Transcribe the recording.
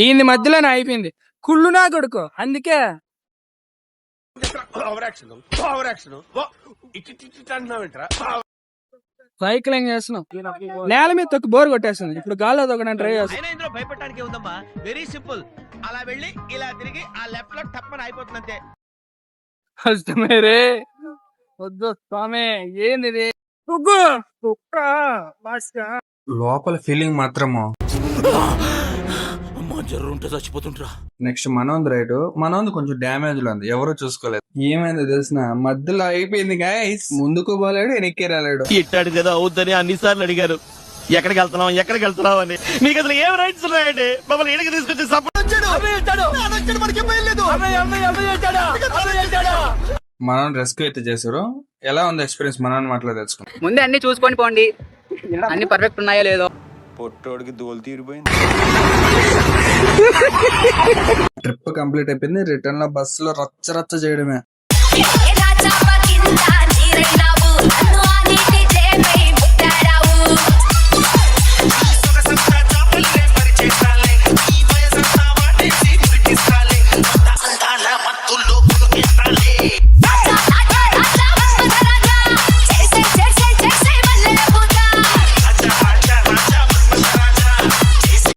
ఈయన మధ్యలోనే అయిపోయింది. కుళ్ళు నా కొడుకు. అందుకే సైక్లింగ్ చేస్తున్నాం, నేల మీద తొక్కి బోర్ కొట్టేస్తుంది. ఇప్పుడు గాల్లో తొక్కడానికి ట్రై చేస్తాను. భయపడడానికి ఉందమ్మా, వెరీ సింపుల్. అలా వెళ్ళి ఇలా తిరిగి ఆ లెఫ్ట్ లో టప్పని అయిపోతుంది అంతే. కష్టమే రే. వద్దు స్వామి, ఏంది లోపల ఫీలింగ్ మాత్రము. జర్రుంటే చచ్చిపోతుంటా. నెక్స్ట్ మనోంద్ రైట్, మనోంద్ కొంచెం డ్యామేజ్ లో ఉంది, ఎవరు చూసుకోలేదు. ఏమైందో తెలిసిన మధ్యలో అయిపోయింది గాయస్. ముందుకు పోలేడు, వెనక్కి రాలేడు. ఇట్టాడు కదా అవుద్దని అన్నిసార్లు అడిగారు, ఎక్కడికి వెళ్తున్నావు అని. మీకు అసలు ఏం రైట్స్ ఉన్నాయండి? మమ్మల్ని ఇడికి తీసుకొచ్చి మనోన్ రెస్క్యూ అయితే చేశారు. ఎలా ఉంది ఎక్స్పీరియన్స్ మనోన్ మాటలో తెలుసుకున్నాం. ముందే అన్ని చూసుకొని పోండి, అన్ని పర్ఫెక్ట్ ఉన్నాయో లేదో. పొట్టోడికి దోలు తీరిపోయింది. ట్రిప్ కంప్లీట్ అయిపోయింది. రిటర్న్ లో బస్సులో రచ్చ చేయడమే.